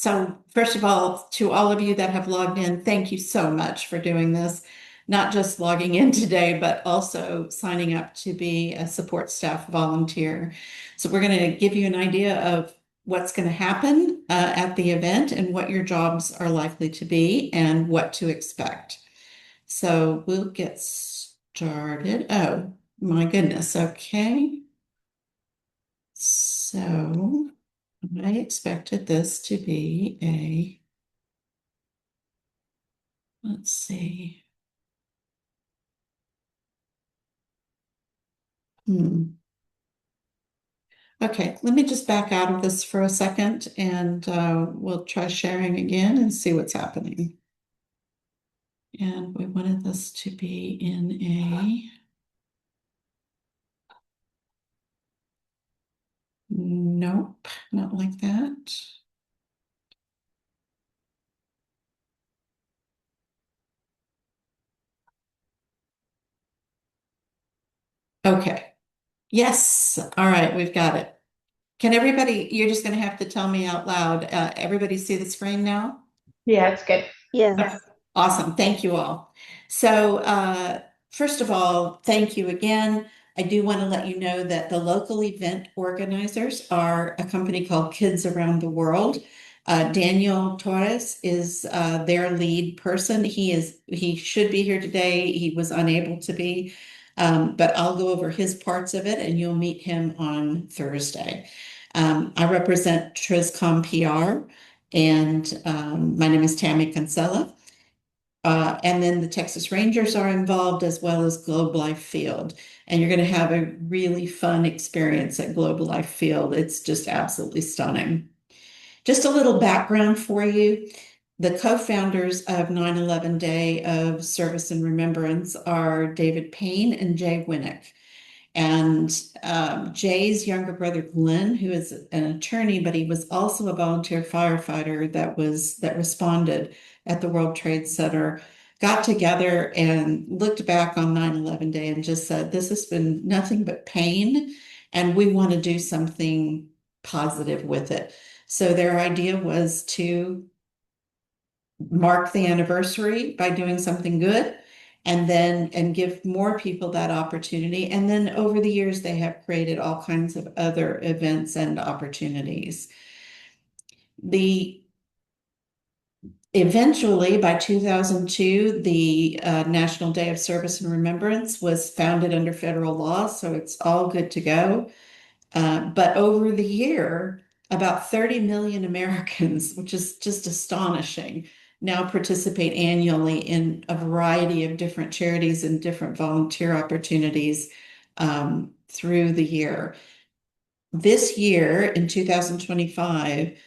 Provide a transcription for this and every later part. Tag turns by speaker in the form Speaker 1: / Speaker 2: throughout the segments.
Speaker 1: So first of all, to all of you that have logged in, thank you so much for doing this. Not just logging in today, but also signing up to be a support staff volunteer. So we're going to give you an idea of what's going to happen at the event and what your jobs are likely to be and what to expect. So we'll get started. Oh, my goodness. Okay. So I expected this to be let's see. Hmm. Okay, let me just back out of this for a second and we'll try sharing again and see what's happening. And we wanted this to be in nope, not like that. Okay, yes, all right, we've got it. Can everybody, you're just going to have to tell me out loud. Everybody see the screen now?
Speaker 2: Yeah, it's good.
Speaker 1: Okay,
Speaker 3: Yes.
Speaker 1: awesome. Thank you all. So, first of all, thank you again. I do want to let you know that the local event organizers are a company called Kids Around the World. Daniel Torres is their lead person. He should be here today. He was unable to be, but I'll go over his parts of it, and you'll meet him on Thursday. I represent Triscom PR. And my name is Tammy Kinsella. And then the Texas Rangers are involved as well as Globe Life Field. And you're going to have a really fun experience at Globe Life Field. It's just absolutely stunning. Just a little background for you. The co-founders of 9/11 Day of Service and Remembrance are David Payne and Jay Winnick. And Jay's younger brother, Glenn, who is an attorney, but he was also a volunteer firefighter that responded at the World Trade Center, got together and looked back on 9/11 Day and just said, this has been nothing but pain, and we want to do something positive with it. So their idea was to mark the anniversary by doing something good and give more people that opportunity. And then over the years, they have created all kinds of other events and opportunities. The Eventually, by 2002, the National Day of Service and Remembrance was founded under federal law, so it's all good to go. But over the year, about 30 million Americans, which is just astonishing, now participate annually in a variety of different charities and different volunteer opportunities through the year. This year, in 2025,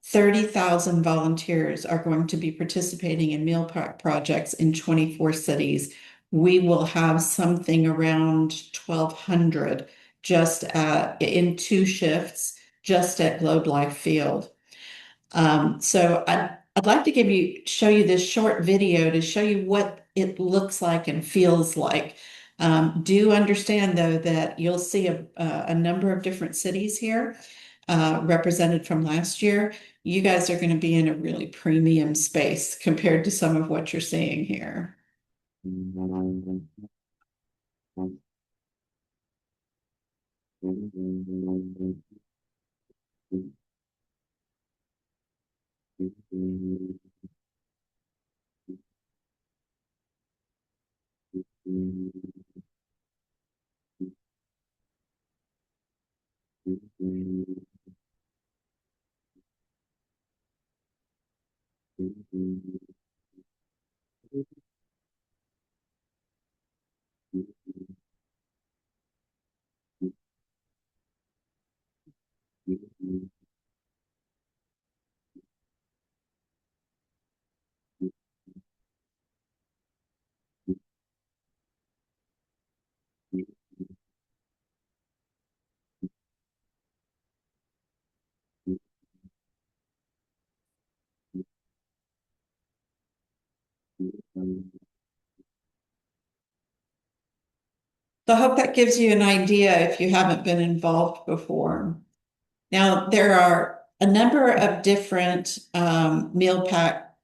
Speaker 1: 30,000 volunteers are going to be participating in meal projects in 24 cities. We will have something around 1,200 just in two shifts, just at Globe Life Field. So I'd like to show you this short video to show you what it looks like and feels like. Do understand though that you'll see a number of different cities here represented from last year. You guys are going to be in a really premium space compared to some of what you're seeing here. So I hope that gives you an idea if you haven't been involved before. Now, there are a number of different meal pack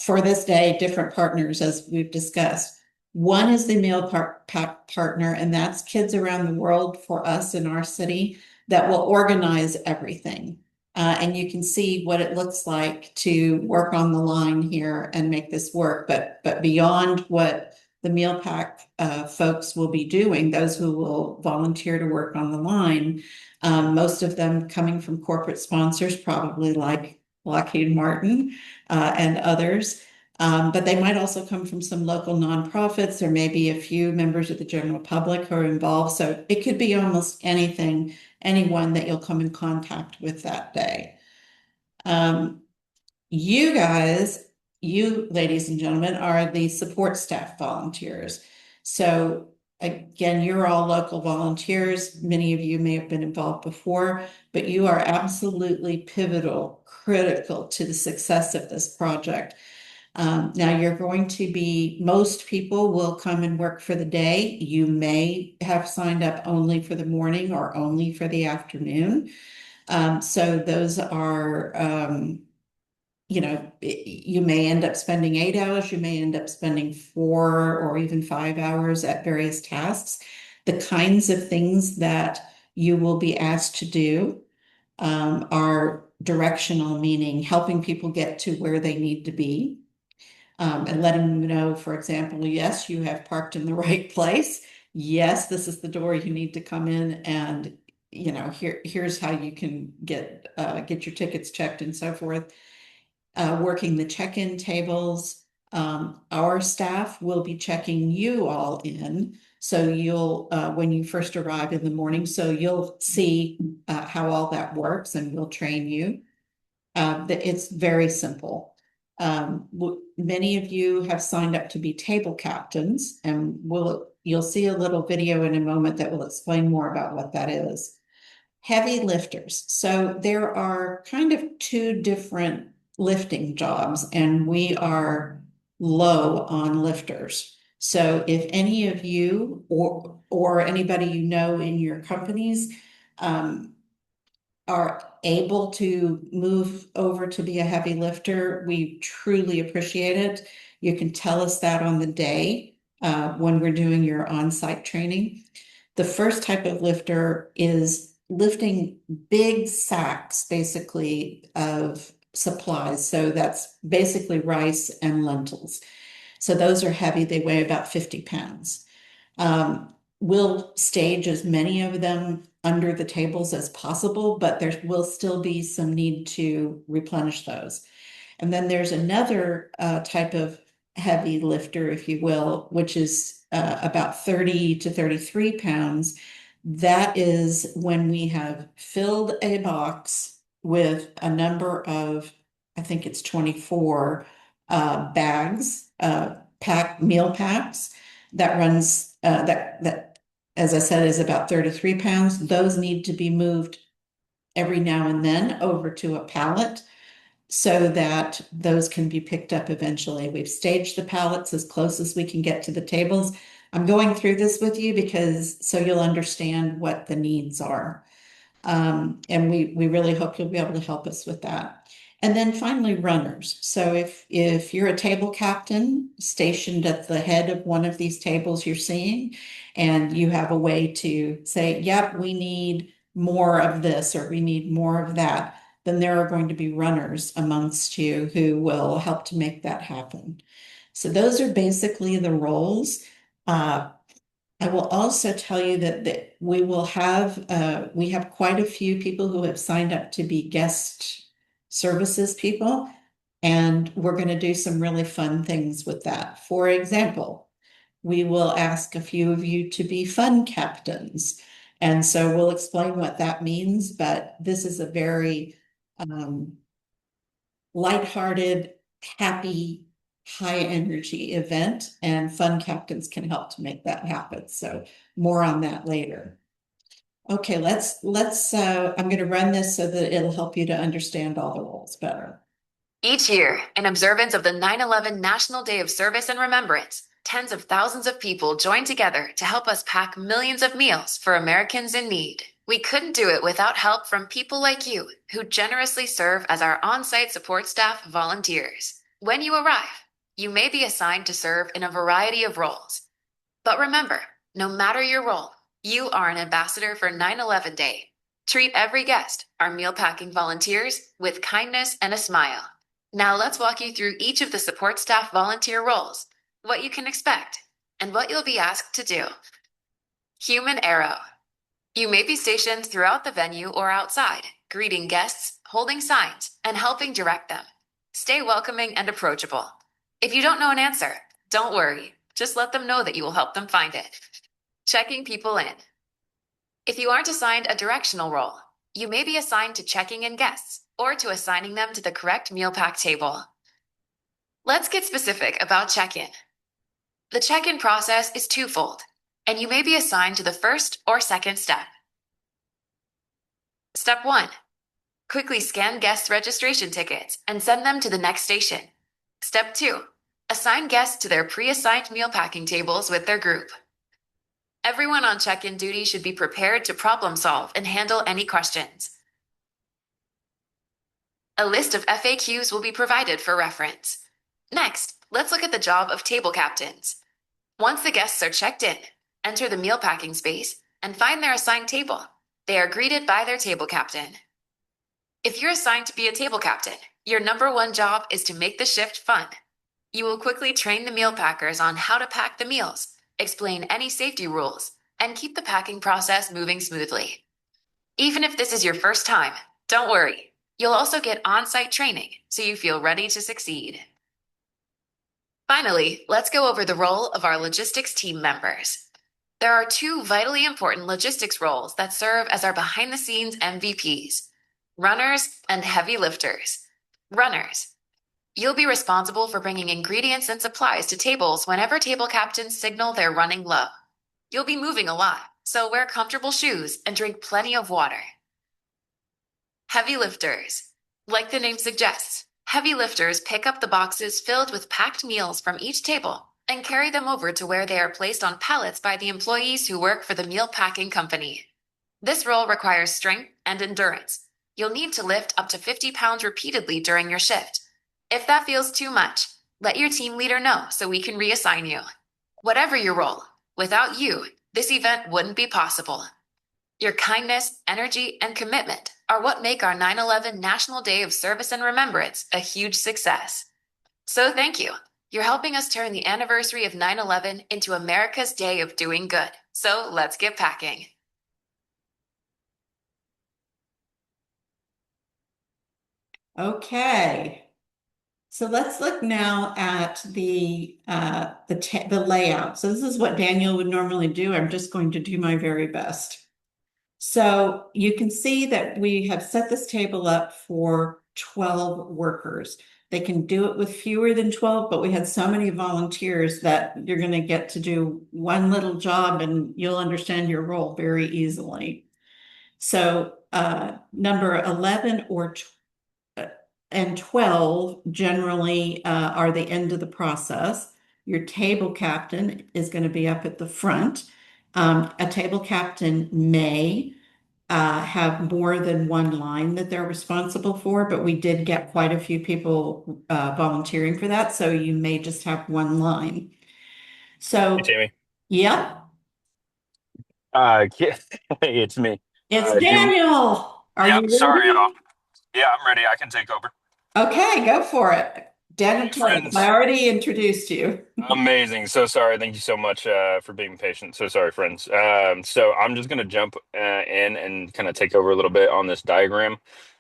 Speaker 1: for this day, different partners as we've discussed. One is the meal pack partner, and that's Kids Around the World for us in our city that will organize everything. And you can see what it looks like to work on the line here and make this work. But beyond what the meal pack folks will be doing, those who will volunteer to work on the line, most of them coming from corporate sponsors, probably like Lockheed Martin and others. But they might also come from some local nonprofits. There may be a few members of the general public who are involved. So it could be almost anything, anyone that you'll come in contact with that day. You guys, you ladies and gentlemen, are the support staff volunteers. So again, you're all local volunteers. Many of you may have been involved before, but you are absolutely pivotal, critical to the success of this project. Now you're going to be, most people will come and work for the day. You may have signed up only for the morning or only for the afternoon. So those are, you may end up spending 8 hours, you may end up spending 4 or even 5 hours at various tasks. The kinds of things that you will be asked to do are directional, meaning helping people get to where they need to be. And letting them know, for example, yes, you have parked in the right place. Yes, this is the door you need to come in, and here's how you can get your tickets checked and so forth. Working the check-in tables. Our staff will be checking you all in. So you'll, when you first arrive in the morning, so you'll see how all that works, and we'll train you. It's very simple. Many of you have signed up to be table captains, and you'll see a little video in a moment that will explain more about what that is. Heavy lifters. So there are kind of two different lifting jobs, and we are low on lifters. So if any of you or anybody you know in your companies are able to move over to be a heavy lifter, we truly appreciate it. You can tell us that on the day when we're doing your on-site training. The first type of lifter is lifting big sacks, basically, of supplies. So that's basically rice and lentils. So those are heavy. They weigh about 50 pounds. We'll stage as many of them under the tables as possible, but there will still be some need to replenish those. And then there's another type of heavy lifter, if you will, which is about 30 to 33 pounds. That is when we have filled a box with a number of, I think it's 24 bags, meal packs that runs, that, as I said, is about 33 pounds. Those need to be moved every now and then over to a pallet so that those can be picked up eventually. We've staged the pallets as close as we can get to the tables. I'm going through this with you because so you'll understand what the needs are. And we really hope you'll be able to help us with that. And then finally, runners. So if you're a table captain stationed at the head of one of these tables you're seeing, and you have a way to say, yep, we need more of this or we need more of that, then there are going to be runners amongst you who will help to make that happen. So those are basically the roles. I will also tell you that we will have we have quite a few people who have signed up to be guest services people, and we're going to do some really fun things with that. For example, we will ask a few of you to be fun captains. And so we'll explain what that means, but this is a very lighthearted, happy, high energy event, and fun captains can help to make that happen. So more on that later. Okay, I'm going to run this so that it'll help you to understand all the roles better.
Speaker 2: Each year, in observance of the 9/11 National Day of Service and Remembrance, tens of thousands of people join together to help us pack millions of meals for Americans in need. We couldn't do it without help from people like you who generously serve as our on site support staff volunteers. When you arrive, you may be assigned to serve in a variety of roles. But remember, no matter your role, you are an ambassador for 9/11 Day. Treat every guest, our meal packing volunteers, with kindness and a smile. Now let's walk you through each of the support staff volunteer roles, what you can expect, and what you'll be asked to do. Human Arrow. You may be stationed throughout the venue or outside, greeting guests, holding signs, and helping direct them. Stay welcoming and approachable. If you don't know an answer, don't worry. Just let them know that you will help them find it. Checking people in. If you aren't assigned a directional role, you may be assigned to checking in guests or to assigning them to the correct meal pack table. Let's get specific about check-in. The check-in process is twofold, and you may be assigned to the first or second step. Step 1. Quickly scan guests' registration tickets and send them to the next station. Step 2. Assign guests to their pre-assigned meal packing tables with their group. Everyone on check-in duty should be prepared to problem solve and handle any questions. A list of FAQs will be provided for reference. Next, let's look at the job of table captains. Once the guests are checked in, enter the meal packing space, and find their assigned table. They are greeted by their table captain. If you're assigned to be a table captain, your number one job is to make the shift fun. You will quickly train the meal packers on how to pack the meals, explain any safety rules, and keep the packing process moving smoothly. Even if this is your first time, don't worry. You'll also get on-site training so you feel ready to succeed. Finally, let's go over the role of our logistics team members. There are two vitally important logistics roles that serve as our behind-the-scenes MVPs: runners and heavy lifters. Runners. You'll be responsible for bringing ingredients and supplies to tables whenever table captains signal they're running low. You'll be moving a lot, so wear comfortable shoes and drink plenty of water. Heavy lifters. Like the name suggests, heavy lifters pick up the boxes filled with packed meals from each table and carry them over to where they are placed on pallets by the employees who work for the meal packing company. This role requires strength and endurance. You'll need to lift up to 50 pounds repeatedly during your shift. If that feels too much, let your team leader know so we can reassign you. Whatever your role, without you, this event wouldn't be possible. Your kindness, energy, and commitment are what make our 9/11 National Day of Service and Remembrance a huge success. So thank you. You're helping us turn the anniversary of 9/11 into America's Day of Doing Good. So let's get packing.
Speaker 1: Okay. So let's look now at the layout. So this is what Daniel would normally do. I'm just going to do my very best. So you can see that we have set this table up for 12 workers. They can do it with fewer than 12, but we had so many volunteers that you're going to get to do one little job and you'll understand your role very easily. So number 11 and 12 generally are the end of the process. Your table captain is going to be up at the front. A table captain may have more than one line that they're responsible for, but we did get quite a few people volunteering for that, so you may just have one line.
Speaker 3: Hey,
Speaker 1: So,
Speaker 3: Tammy.
Speaker 1: yeah,
Speaker 3: Yeah, hey, it's me.
Speaker 1: it's
Speaker 3: Do you,
Speaker 1: Daniel. Are
Speaker 3: yeah,
Speaker 1: you
Speaker 3: sorry, y'all.
Speaker 1: ready?
Speaker 3: Yeah, I'm ready. I can take over.
Speaker 1: Okay, go for it. Daniel
Speaker 3: Hey,
Speaker 1: Torres, I
Speaker 3: friends.
Speaker 1: already introduced you.
Speaker 3: Amazing. So sorry. Thank you so much for being patient. So sorry, friends. So I'm just gonna jump in and kind of take over a little bit on this diagram.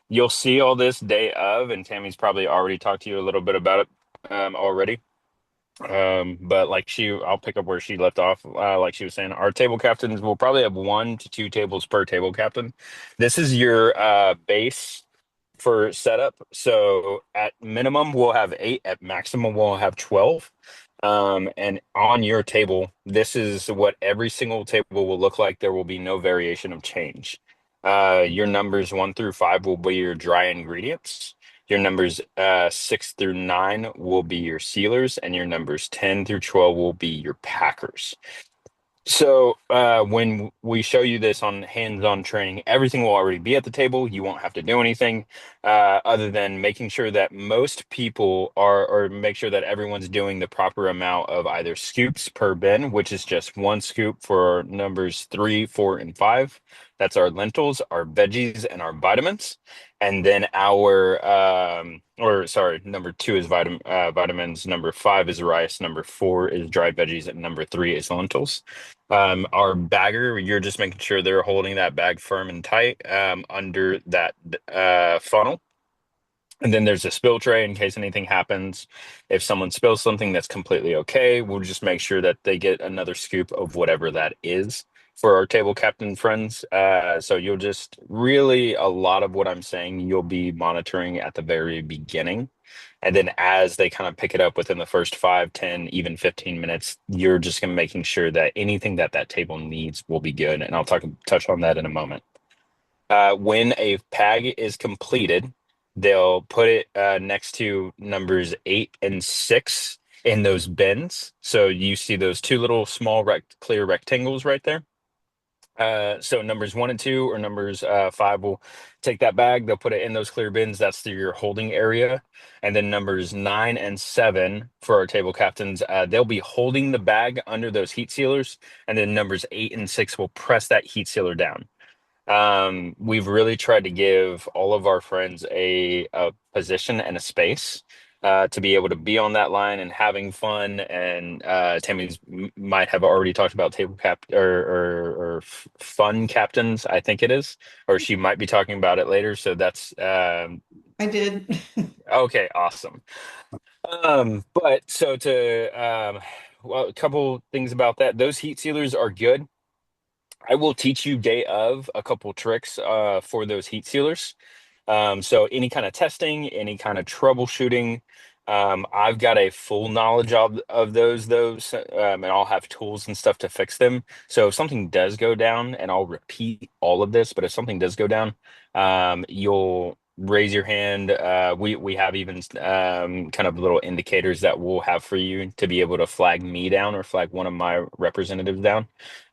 Speaker 3: You'll see all this day of, and Tammy's probably already talked to you a little bit about it already. But I'll pick up where she left off. Like she was saying, our table captains will probably have 1 to 2 tables per table captain. This is your base for setup. So at minimum, we'll have 8. At maximum, we'll have 12. And on your table, this is what every single table will look like. There will be no variation of change. Your numbers 1 through 5 will be your dry ingredients. Your numbers 6 through 9 will be your sealers, and your numbers 10 through 12 will be your packers. So when we show you this on hands-on training, everything will already be at the table. You won't have to do anything other than making sure that most people are, or make sure that everyone's doing the proper amount of either scoops per bin, which is just one scoop for numbers 3, 4, and 5. That's our lentils, our veggies, and our vitamins. And then or sorry, number 2 is vitamins, number 5 is rice, number 4 is dry veggies, and number 3 is lentils. Our bagger, you're just making sure they're holding that bag firm and tight under that funnel. And then there's a spill tray in case anything happens. If someone spills something, that's completely okay. We'll just make sure that they get another scoop of whatever that is for our table captain friends. So you'll just really, a lot of what I'm saying, you'll be monitoring at the very beginning. And then as they kind of pick it up within the first 5, 10, even 15 minutes, you're just going to making sure that anything that that table needs will be good. And I'll touch on that in a moment. When a PAG is completed, they'll put it next to numbers 8 and 6 in those bins. So you see those two little small clear rectangles right there. So numbers 1 and 2 or numbers 5 will take that bag, they'll put it in those clear bins. That's your holding area. And then numbers 9 and 7 for our table captains, they'll be holding the bag under those heat sealers. And then numbers 8 and 6 will press that heat sealer down. We've really tried to give all of our friends a position and a space to be able to be on that line and having fun. And Tammy's might have already talked about table cap or fun captains, I think it is, or she might be talking about it later. So that's
Speaker 1: I did.
Speaker 3: okay, awesome. But so well, a couple things about that. Those heat sealers are good. I will teach you day of a couple tricks for those heat sealers. So any kind of testing, any kind of troubleshooting, I've got a full knowledge of those, and I'll have tools and stuff to fix them. So if something does go down, and I'll repeat all of this, but if something does go down, you'll raise your hand. We have even kind of little indicators that we'll have for you to be able to flag me down or flag one of my representatives down.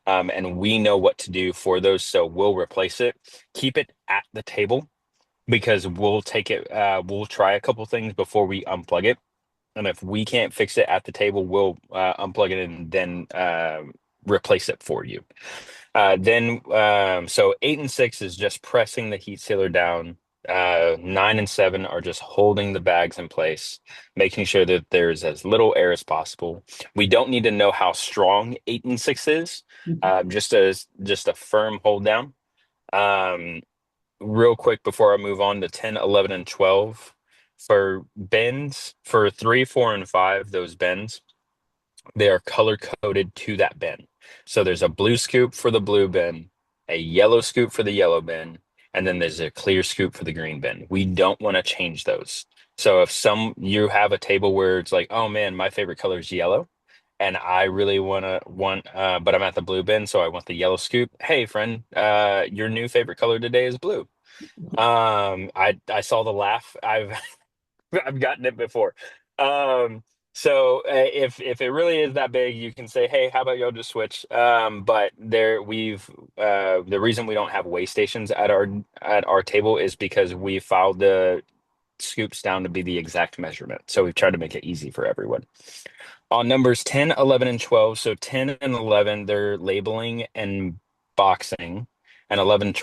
Speaker 3: And we know what to do for those, so we'll replace it. Keep it at the table because we'll take it, we'll try a couple things before we unplug it. And if we can't fix it at the table, we'll unplug it and then replace it for you. So 8 and 6 is just pressing the heat sealer down. 9 and 7 are just holding the bags in place, making sure that there's as little air as possible. We don't need to know how strong 8 and 6 is, just a firm hold down. Um, Real quick before I move on to 10, 11, and 12 for bends for 3, 4, and 5, those bends, they are color coded to that bin. So there's a blue scoop for the blue bin, a yellow scoop for the yellow bin, and then there's a clear scoop for the green bin. We don't want to change those. So if you have a table where it's like, oh man, my favorite color is yellow, and I really but I'm at the blue bin, so I want the yellow scoop. Hey friend, your new favorite color today is blue. I saw the laugh. I've gotten it before. So if it really is that big, you can say, "Hey, how about y'all just switch?" But the reason we don't have weigh stations at our table is because we filed the scoops down to be the exact measurement. So we've tried to make it easy for everyone. On numbers 10, 11, and 12, so 10 and 11, they're labeling and boxing, and 11 and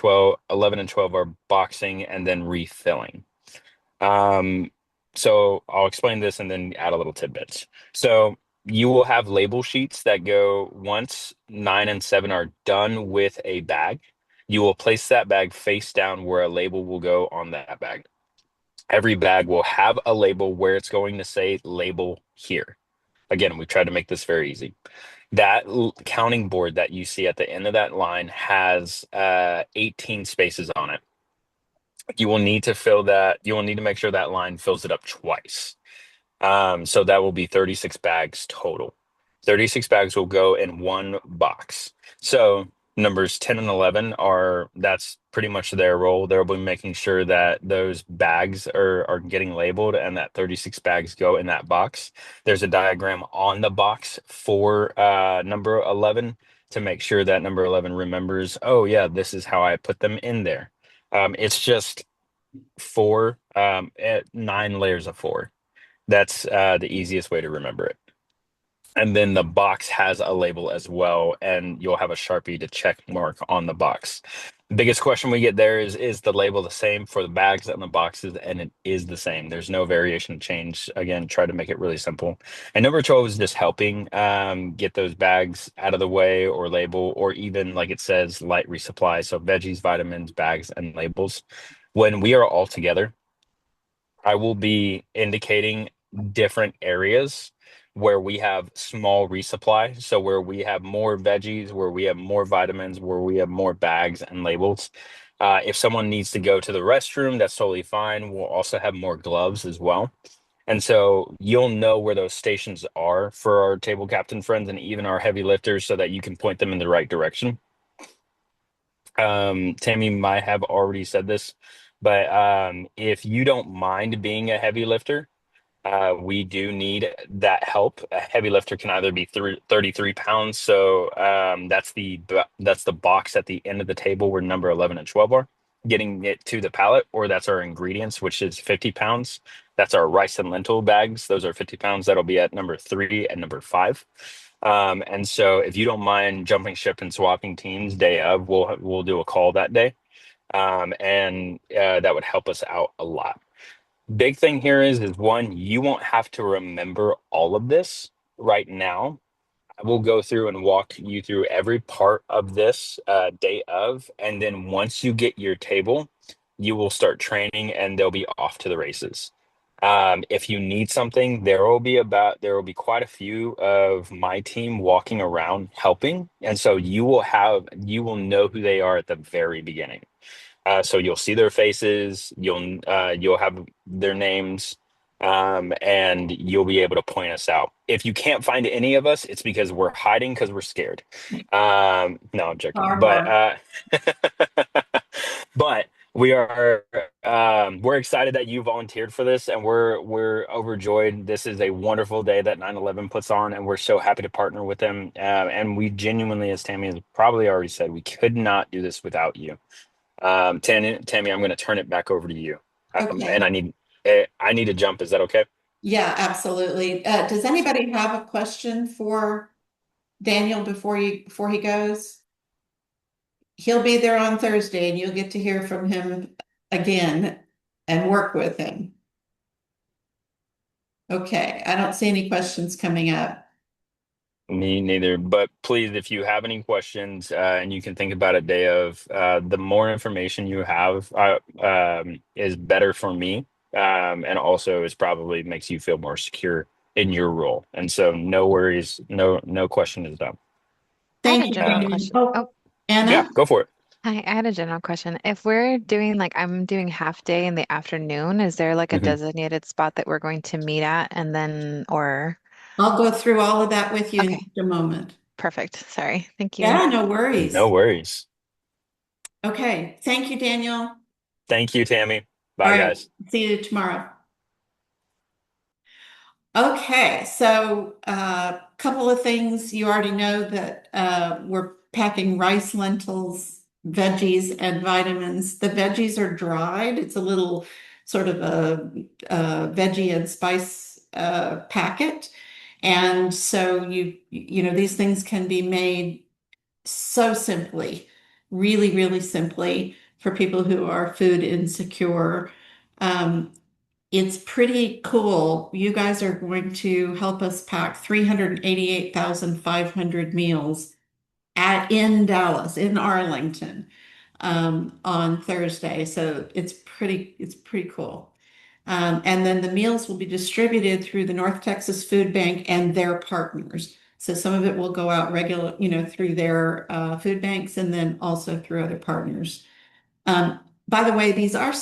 Speaker 3: 12 are boxing and then refilling. Um, so I'll explain this and then add a little tidbits. So you will have label sheets that go once 9 and 7 are done with a bag. You will place that bag face down where a label will go on that bag. Every bag will have a label where it's going to say label here. Again, we tried to make this very easy. That counting board that you see at the end of that line has 18 spaces on it. You will need to fill that. You will need to make sure that line fills it up twice. So that will be 36 bags total. 36 bags will go in one box. So numbers 10 and 11 that's pretty much their role. They'll be making sure that those bags are getting labeled and that 36 bags go in that box. There's a diagram on the box for number 11 to make sure that number 11 remembers, oh yeah, this is how I put them in there. It's just nine layers of four. That's the easiest way to remember it. And then the box has a label as well, and you'll have a Sharpie to check mark on the box. The biggest question we get there is the label the same for the bags and the boxes? And it is the same. There's no variation change. Again, try to make it really simple. And number 12 is just helping get those bags out of the way or label, or even like it says, light resupply. So veggies, vitamins, bags, and labels. When we are all together, I will be indicating different areas where we have small resupply. So where we have more veggies, where we have more vitamins, where we have more bags and labels. If someone needs to go to the restroom, that's totally fine. We'll also have more gloves as well. And so you'll know where those stations are for our table captain friends and even our heavy lifters so that you can point them in the right direction. Tammy might have already said this, but if you don't mind being a heavy lifter, we do need that help. A heavy lifter can either be 33 pounds, so that's the box at the end of the table where number 11 and 12 are, getting it to the pallet, or that's our ingredients, which is 50 pounds. That's our rice and lentil bags. Those are 50 pounds. That'll be at number 3 and number 5. And so if you don't mind jumping ship and swapping teams day of, we'll do a call that day. And that would help us out a lot. Big thing here is one, you won't have to remember all of this right now. I will go through and walk you through every part of this day of, and then once you get your table, you will start training and they'll be off to the races. If you need something, there will be quite a few of my team walking around helping, and so you will know who they are at the very beginning. So you'll see their faces, you'll have their names, and you'll be able to point us out. If you can't find any of us, it's because we're hiding because we're scared. No, I'm joking. But we're excited that you volunteered for this, and we're overjoyed. This is a wonderful day that 9/11 puts on, and we're so happy to partner with them. And we genuinely, as Tammy has probably already said, we could not do this without you. Tammy, I'm going to turn it back over to you.
Speaker 1: Okay.
Speaker 3: And I need to jump. Is that okay?
Speaker 1: Yeah, absolutely. Does anybody have a question for Daniel before he goes? He'll be there on Thursday and you'll get to hear from him again and work with him. Okay, I don't see any questions coming up.
Speaker 3: Me neither. But please, if you have any questions and you can think about a day of, the more information you have is better for me, and also is probably makes you feel more secure in your role. And so, no worries, no question is dumb.
Speaker 4: I had
Speaker 1: Thank
Speaker 4: a
Speaker 1: you,
Speaker 4: general
Speaker 1: Daniel.
Speaker 4: question.
Speaker 1: Oh,
Speaker 4: Oh,
Speaker 1: Anna?
Speaker 3: Yeah, go for it.
Speaker 4: hi. I had a general question. If we're doing like I'm doing half day in the afternoon, is there like a
Speaker 3: Mhm.
Speaker 4: designated spot that we're going to meet at and then or
Speaker 1: I'll go through all of that with you in
Speaker 4: okay,
Speaker 1: just a moment.
Speaker 4: perfect. Sorry. Thank you.
Speaker 1: Yeah, no
Speaker 3: No
Speaker 1: worries.
Speaker 3: worries.
Speaker 1: Okay, thank you, Daniel.
Speaker 3: Thank you, Tammy.
Speaker 1: All
Speaker 3: Bye,
Speaker 1: right,
Speaker 3: guys.
Speaker 1: see you tomorrow. Okay, so a couple of things. You already know that we're packing rice, lentils, veggies, and vitamins. The veggies are dried. It's a little sort of a veggie and spice packet. And so you know, these things can be made so simply, really, really simply for people who are food insecure. Um, it's pretty cool. You guys are going to help us pack 388,500 meals in Dallas, in Arlington, on Thursday. So it's pretty cool. And then the meals will be distributed through the North Texas Food Bank and their partners. So some of it will go out regular, you know, through their food banks and then also through other partners. Um, by the way, these are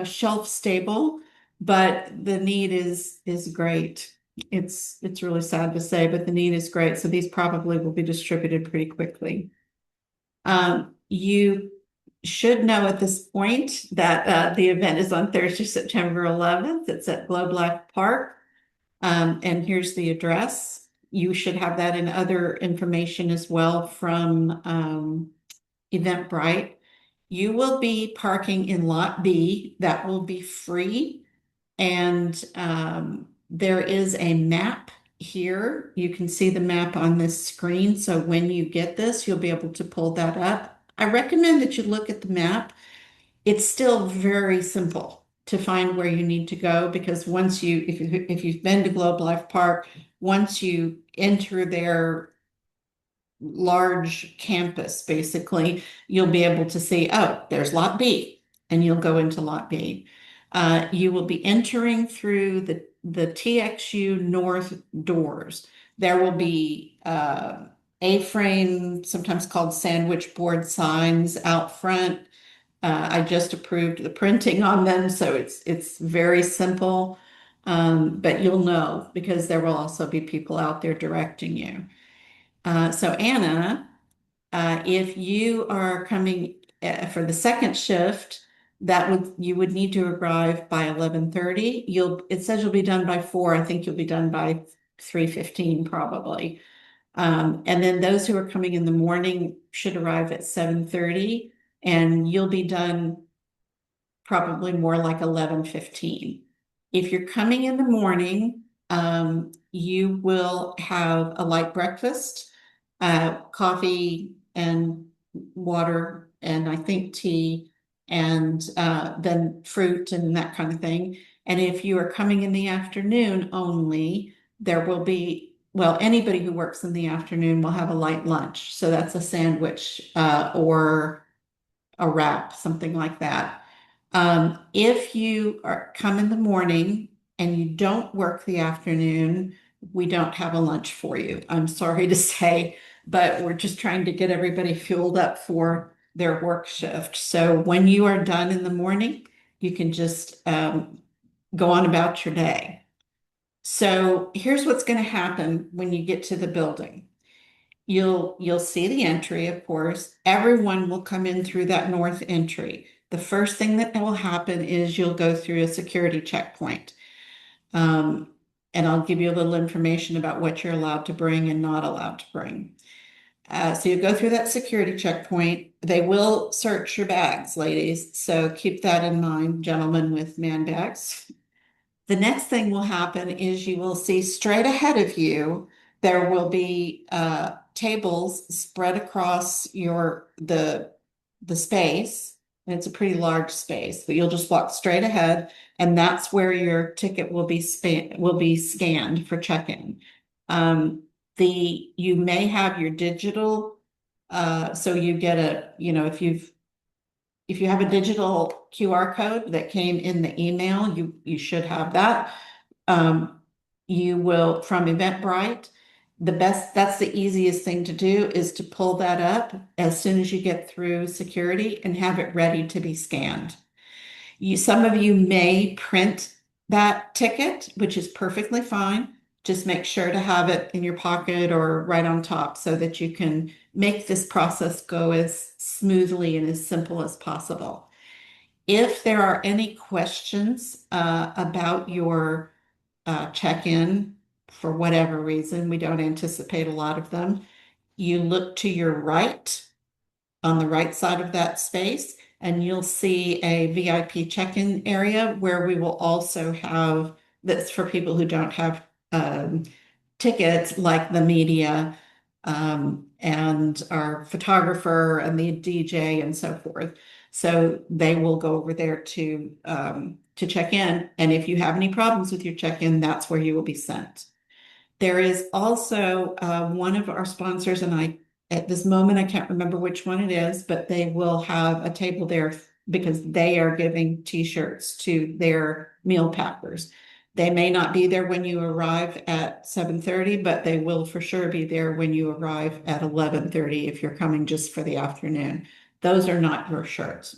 Speaker 1: shelf stable, but the need is great. It's really sad to say, but the need is great. So these probably will be distributed pretty quickly. You should know at this point that the event is on Thursday, September 11th. It's at Globe Life Park. And here's the address. you should have that in other information as well from Eventbrite. You will be parking in Lot B. That will be free. And there is a map here. You can see the map on this screen. So when you get this, you'll be able to pull that up. I recommend that you look at the map. It's still very simple to find where you need to go because once if you've been to Globe Life Park, once you enter their large campus, basically, you'll be able to see, oh, there's Lot B, and you'll go into Lot B. You will be entering through the TXU North doors. There will be A-frame, sometimes called sandwich board signs out front. I just approved the printing on them, so it's very simple. But you'll know because there will also be people out there directing you. So Anna, if you are coming for the second shift, you would need to arrive by 11:30. It says you'll be done by 4. I think you'll be done by 3:15 probably. And then those who are coming in the morning should arrive at 7:30, and you'll be done probably more like 11:15. If you're coming in the morning, you will have a light breakfast, coffee and water, and I think tea, and then fruit and that kind of thing. And if you are coming in the afternoon only, there will be, well, anybody who works in the afternoon will have a light lunch. So that's a sandwich or a wrap, something like that. If you come in the morning and you don't work the afternoon, we don't have a lunch for you. I'm sorry to say, but we're just trying to get everybody fueled up for their work shift. So when you are done in the morning, you can just go on about your day. So here's what's going to happen when you get to the building. You'll see the entry, of course. Everyone will come in through that north entry. The first thing that will happen is you'll go through a security checkpoint. And I'll give you a little information about what you're allowed to bring and not allowed to bring. So you go through that security checkpoint. They will search your bags, ladies. So keep that in mind, gentlemen with man bags. The next thing will happen is you will see straight ahead of you, there will be tables spread across the space. And it's a pretty large space, but you'll just walk straight ahead, and that's where your ticket will be scanned for check-in. You may have your digital, so you get if you have a digital QR code that came in the email, you should have that. You will from Eventbrite. That's the easiest thing to do is to pull that up as soon as you get through security and have it ready to be scanned. Some of you may print that ticket, which is perfectly fine. Just make sure to have it in your pocket or right on top so that you can make this process go as smoothly and as simple as possible. If there are any questions about your check-in, for whatever reason, we don't anticipate a lot of them, you look to your right on the right side of that space, and you'll see a VIP check-in area where we will also have that's for people who don't have tickets, like the media and our photographer and the DJ and so forth. So they will go over there to check in. And if you have any problems with your check-in, that's where you will be sent. There is also one of our sponsors, and at this moment, I can't remember which one it is, but they will have a table there because they are giving t-shirts to their meal packers. They may not be there when you arrive at 7:30, but they will for sure be there when you arrive at 11:30 if you're coming just for the afternoon. Those are not your shirts.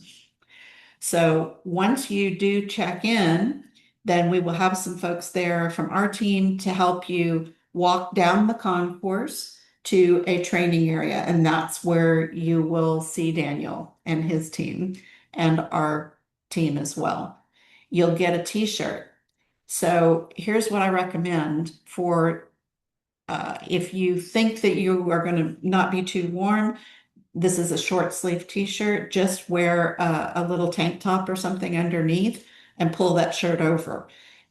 Speaker 1: So once you do check in, then we will have some folks there from our team to help you walk down the concourse to a training area. And that's where you will see Daniel and his team and our team as well. You'll get a t-shirt. So here's what I recommend for If you think that you are going to not be too warm, this is a short sleeve t-shirt. Just wear a little tank top or something underneath and pull that shirt over.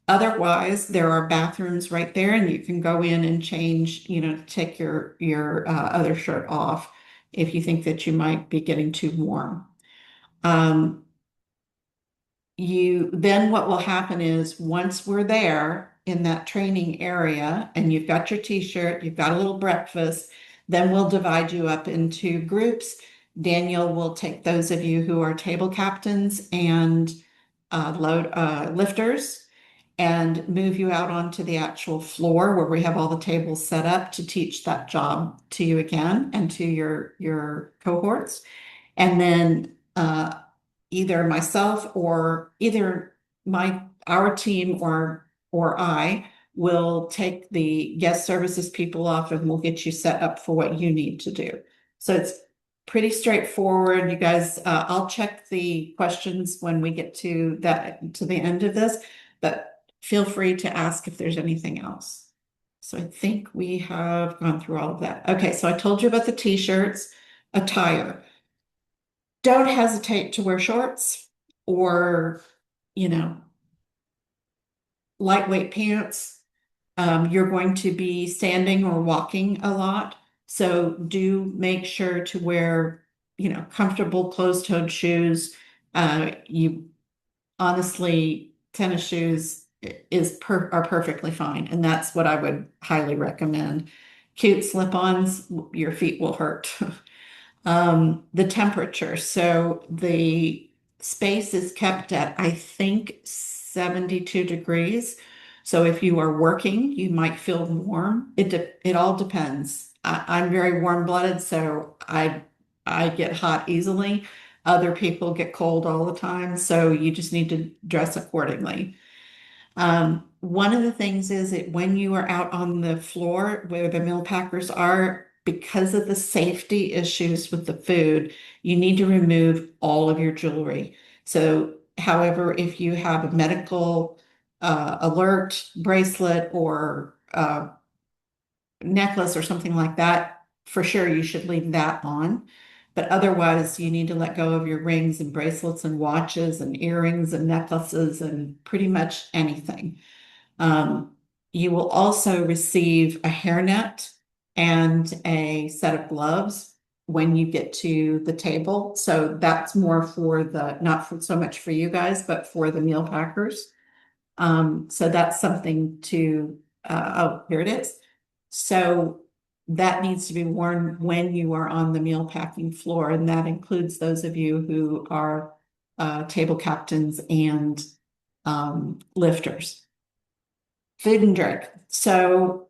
Speaker 1: Otherwise, there are bathrooms right there, and you can go in and change, take your other shirt off if you think that you might be getting too warm. Then what will happen is once we're there in that training area and you've got your t-shirt, you've got a little breakfast, then we'll divide you up into groups. Daniel will take those of you who are table captains and lifters and move you out onto the actual floor where we have all the tables set up to teach that job to you again and to your cohorts. And then either myself or either our team or I will take the guest services people off and we'll get you set up for what you need to do. So it's pretty straightforward. You guys, I'll check the questions when we get to the end of this, but feel free to ask if there's anything else. So I think we have gone through all of that. Okay, so I told you about the t-shirts, attire. Don't hesitate to wear shorts or, lightweight pants. You're going to be standing or walking a lot. So do make sure to wear, comfortable closed-toed shoes. Honestly, tennis shoes are perfectly fine. And that's what I would highly recommend. Cute slip-ons, your feet will hurt. The temperature. So the space is kept at, I think, 72 degrees. So if you are working, you might feel warm. It all depends. I'm very warm-blooded, so I get hot easily. Other people get cold all the time, so you just need to dress accordingly. One of the things is that when you are out on the floor where the meal packers are, because of the safety issues with the food, you need to remove all of your jewelry. So, however, if you have a medical alert bracelet or necklace or something like that, for sure you should leave that on. But otherwise, you need to let go of your rings and bracelets and watches and earrings and necklaces and pretty much anything. You will also receive a hairnet and a set of gloves when you get to the table. So that's more for not so much for you guys, but for the meal packers. So that's something oh, here it is. So that needs to be worn when you are on the meal packing floor. And that includes those of you who are table captains and lifters. Food and drink. So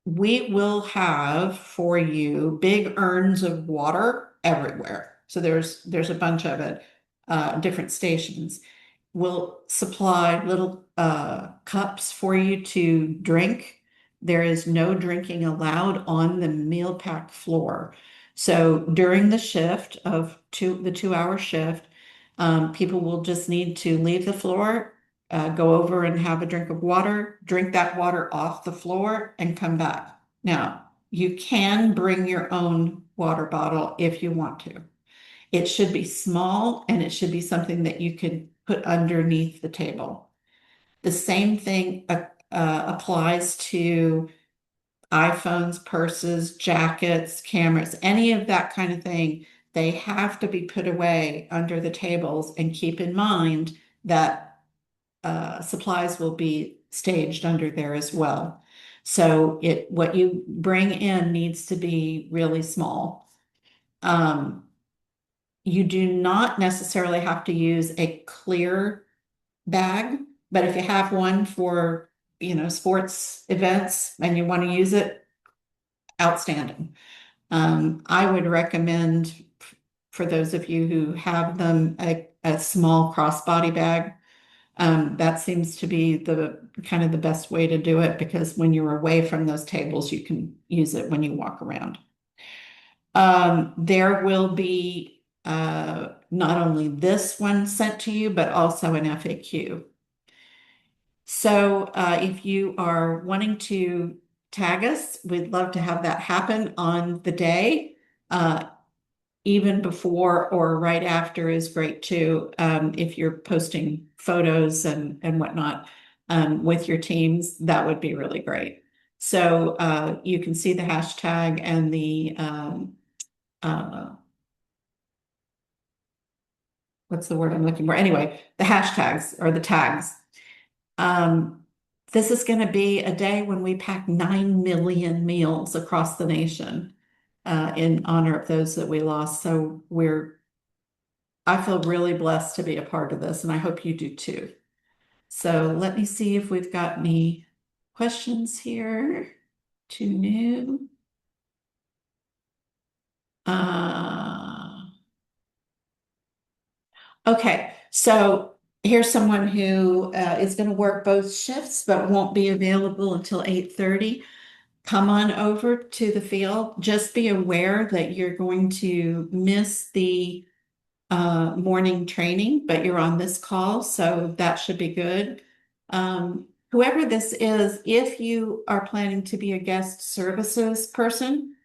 Speaker 1: we will have for you big urns of water everywhere. So there's a bunch of it, different stations. We'll supply little cups for you to drink. There is no drinking allowed on the meal pack floor. So during the shift of the 2-hour shift, people will just need to leave the floor, go over and have a drink of water, drink that water off the floor, and come back. Now, you can bring your own water bottle if you want to. It should be small and it should be something that you can put underneath the table. The same thing applies to iPhones, purses, jackets, cameras, any of that kind of thing. They have to be put away under the tables, and keep in mind that supplies will be staged under there as well. So what you bring in needs to be really small. You do not necessarily have to use a clear bag, but if you have one for, sports events and you want to use it, outstanding. I would recommend for those of you who have them a small crossbody bag. That seems to be the kind of the best way to do it, because when you're away from those tables, you can use it when you walk around. There will be not only this one sent to you, but also an FAQ. So if you are wanting to tag us. We'd love to have that happen on the day. Even before or right after is great too. If you're posting photos and whatnot with your teams, that would be really great. So you can see the hashtag and the what's the word I'm looking for? Anyway, the hashtags or the tags. This is going to be a day when we pack 9 million meals across the nation in honor of those that we lost. So I feel really blessed to be a part of this, and I hope you do too. So let me see if we've got any questions here. Too new. Okay, so here's someone who is going to work both shifts but won't be available until 8:30. Come on over to the field. Just be aware that you're going to miss the morning training, but you're on this call, so that should be good. Whoever this is, if you are planning to be a guest services person,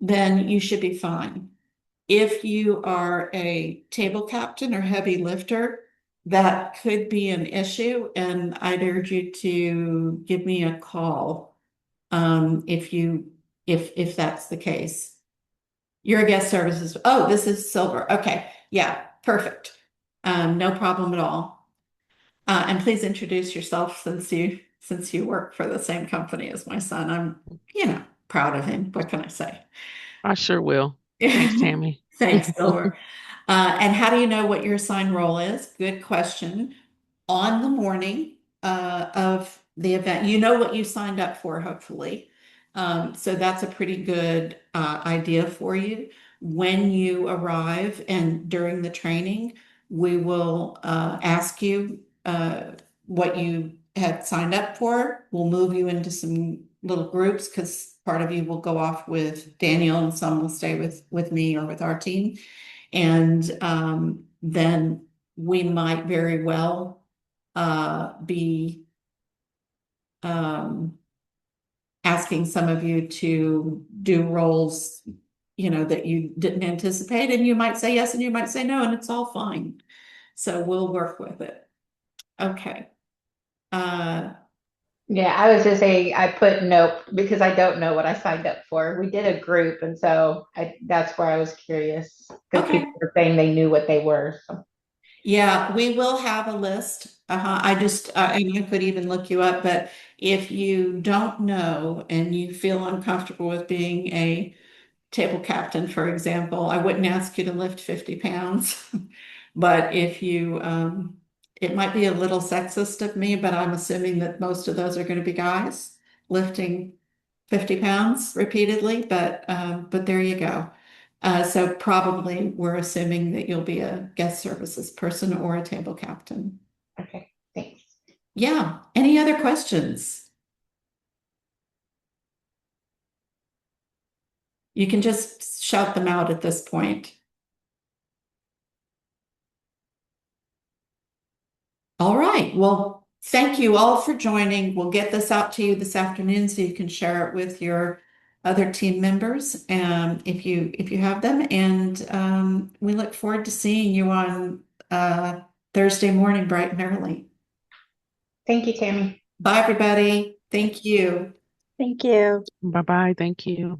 Speaker 1: then you should be fine. If you are a table captain or heavy lifter, that could be an issue, and I'd urge you to give me a call if that's the case. Your guest services. Oh, this is Silver. Okay. Yeah, perfect. No problem at all. And please introduce yourself since you work for the same company as my son. I'm, proud of him. What can I say?
Speaker 5: I sure will. Thanks, Tammy.
Speaker 1: Thanks, Silver. And how do you know what your assigned role is? Good question. On the morning of the event, you know what you signed up for, hopefully. So that's a pretty good idea for you. When you arrive and during the training, we will ask you what you had signed up for. We'll move you into some little groups because part of you will go off with Daniel and some will stay with me or with our team. And then we might very well be asking some of you to do roles, that you didn't anticipate, and you might say yes and you might say no, and it's all fine. So we'll work with it. Okay.
Speaker 6: Yeah, I was just saying I put nope because I don't know what I signed up for. We did a group, and so that's where I was curious because
Speaker 1: Okay.
Speaker 6: people were saying they knew what they were. So.
Speaker 1: Yeah, we will have a list. I could even look you up, but if you don't know and you feel uncomfortable with being a table captain, for example, I wouldn't ask you to lift 50 pounds. But if you, it might be a little sexist of me, but I'm assuming that most of those are going to be guys lifting 50 pounds repeatedly, but there you go. So probably we're assuming that you'll be a guest services person or a table captain.
Speaker 6: Okay, thanks.
Speaker 1: Yeah. Any other questions? You can just shout them out at this point. All right. Well, thank you all for joining. We'll get this out to you this afternoon so you can share it with your other team members, if you have them. And we look forward to seeing you on Thursday morning, bright and early.
Speaker 6: Thank you, Tammy.
Speaker 1: Bye, everybody. Thank you.
Speaker 7: Thank you.
Speaker 5: Bye-bye. Thank you.